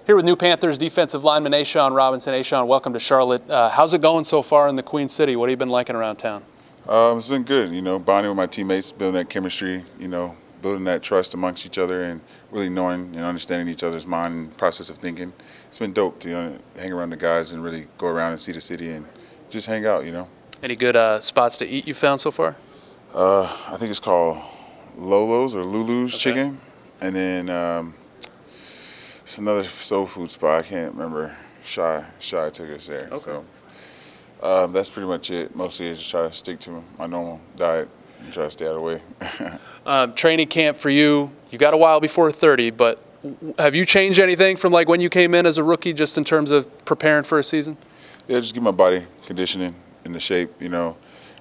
Here with new Panthers defensive lineman A'Shawn Robinson. A'Shawn, welcome to Charlotte. How's it going so far in the Queen City? What have you been liking around town? It's been good, bonding with my teammates, building that chemistry, building that trust amongst each other and really knowing and understanding each other's mind and process of thinking. It's been dope to hang around the guys and really go around and see the city and just hang out, Any good spots to eat you found so far? I think it's called Lolo's or Lulu's Chicken. And then it's another soul food spot. I can't remember. Shy took us there. Okay. So that's pretty much it. Mostly I just try to stick to my normal diet and try to stay out of the way. Training camp for you, you got a while before 30, but have you changed anything from like when you came in as a rookie just in terms of preparing for a season? Yeah, just get my body conditioning in the shape,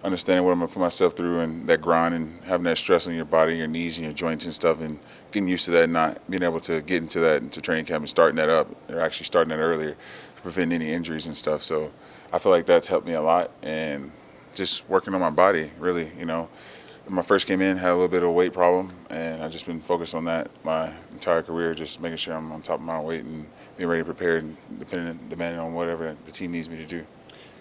understanding what I'm going to put myself through and that grind and having that stress on your body, your knees and your joints and stuff, and getting used to that and not being able to get into that into training camp and starting that up, or actually starting that earlier to prevent any injuries and stuff. So I feel like that's helped me a lot, and just working on my body, really, When I first came in, had a little bit of a weight problem, and I've just been focused on that my entire career, just making sure I'm on top of my weight and being ready to prepare and depending on whatever the team needs me to do.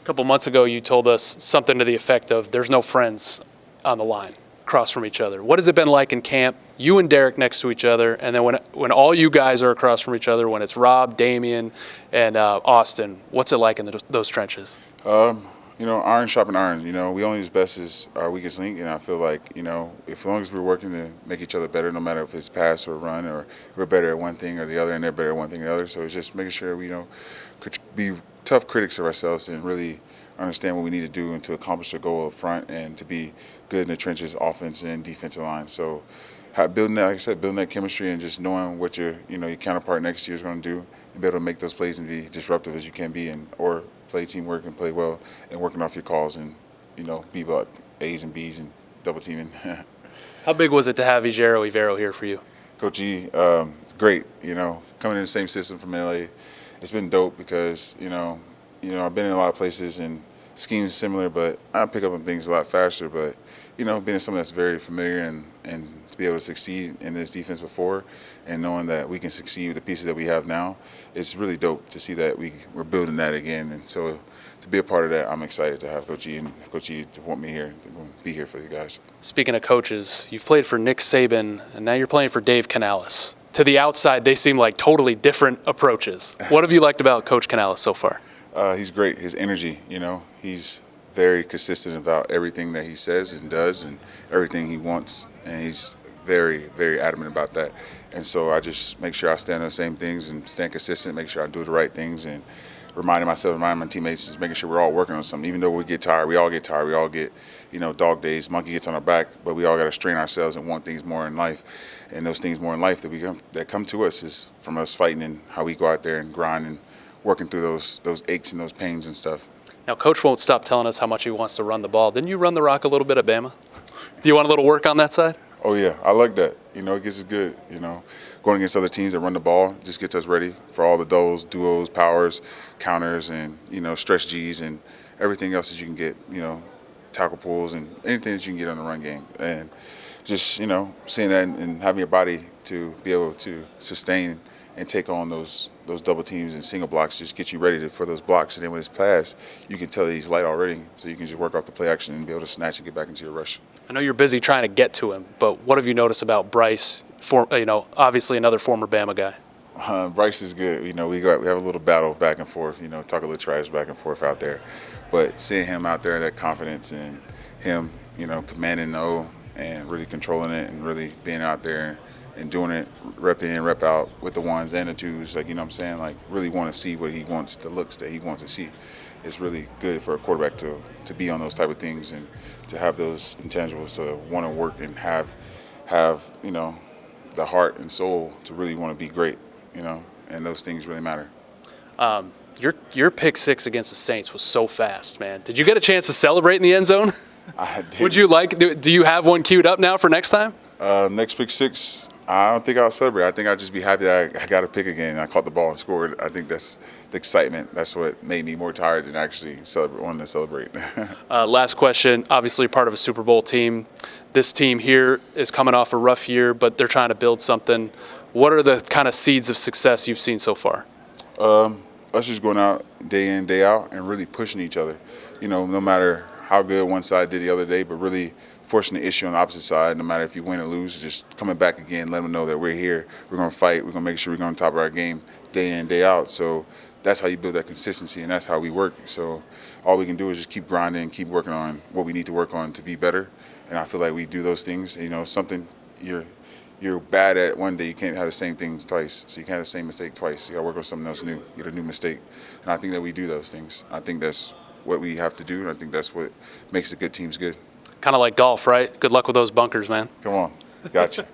A couple months ago, you told us something to the effect of there's no friends on the line across from each other. What has it been like in camp, you and Derek next to each other, and then when all you guys are across from each other, when it's Rob, Damian, and Austin, what's it like in those trenches? Iron sharpen iron. We only as best as our weakest link, and I feel like, as long as we're working to make each other better, no matter if it's pass or run, or we're better at one thing or the other, and they're better at one thing or the other. So it's just making sure we, be tough critics of ourselves and really understand what we need to do and to accomplish the goal up front and to be good in the trenches, offense and defensive line. So building that, like I said, building that chemistry and just knowing what your counterpart next year is going to do and be able to make those plays and be disruptive as you can be, or play teamwork and play well and working off your calls and, be about A's and B's and double teaming. How big was it to have Ivero here for you? Coach E, it's great, coming in the same system from LA. It's been dope because, I've been in a lot of places and schemes similar, but I pick up on things a lot faster. But, being in something that's very familiar and to be able to succeed in this defense before and knowing that we can succeed with the pieces that we have now, it's really dope to see that we're building that again. And so to be a part of that, I'm excited to have Coach E and Coach E to want me here, to be here for you guys. Speaking of coaches, you've played for Nick Saban, and now you're playing for Dave Canales. To the outside, they seem like totally different approaches. What have you liked about Coach Canales so far? He's great. His energy, he's very consistent about everything that he says and does and everything he wants, and he's very, very adamant about that. And so I just make sure I stand on the same things and stand consistent, make sure I do the right things, and reminding my teammates, just making sure we're all working on something. Even though we get tired, we all get tired, we all get, dog days, monkey gets on our back, but we all got to strain ourselves and want things more in life. And those things more in life that come to us is from us fighting and how we go out there and grind and working through those aches and those pains and stuff. Now, Coach won't stop telling us how much he wants to run the ball. Didn't you run the rock a little bit at Bama? Do you want a little work on that side? Oh, yeah. I like that. It gets us good. Going against other teams that run the ball just gets us ready for all the doubles, duos, powers, counters, and, stretch Gs and everything else that you can get, tackle pulls and anything that you can get on the run game. And just, seeing that and having your body to be able to sustain and take on those double teams and single blocks, just get you ready for those blocks. And then when it's passed, you can tell that he's light already, so you can just work off the play action and be able to snatch and get back into your rush. I know you're busy trying to get to him, but what have you noticed about Bryce? Obviously another former Bama guy. Bryce is good. We have a little battle back and forth. Talk a little trash back and forth out there, but seeing him out there, that confidence and him, commanding the O and really controlling it and really being out there and doing it, rep in, rep out with the ones and the twos, really want to see what he wants, the looks that he wants to see. It's really good for a quarterback to be on those type of things and to have those intangibles to want to work and have the heart and soul to really want to be great, and those things really matter. Your pick six against the Saints was so fast, man. Did you get a chance to celebrate in the end zone? I did. Would you do you have one queued up now for next time? Next pick six, I don't think I'll celebrate. I think I'll just be happy that I got a pick again and I caught the ball and scored. I think that's the excitement. That's what made me more tired than actually wanting to celebrate. Last question. Obviously, part of a Super Bowl team. This team here is coming off a rough year, but they're trying to build something. What are the kind of seeds of success you've seen so far? Us just going out day in, day out, and really pushing each other. You know, no matter how good one side did the other day, but really forcing the issue on the opposite side. No matter if you win or lose, just coming back again, let them know that we're here. We're going to fight. We're going to make sure we're on top of our game day in, day out. So that's how you build that consistency, and that's how we work. So all we can do is just keep grinding, keep working on what we need to work on to be better. And I feel like we do those things. You know, something you're bad at one day, you can't have the same things twice. So you can't have the same mistake twice. You got to work on something else new, get a new mistake. And I think that we do those things. I think that's what we have to do, and I think that's what makes the good teams good. Kind of like golf, right? Good luck with those bunkers, man. Come on. Gotcha.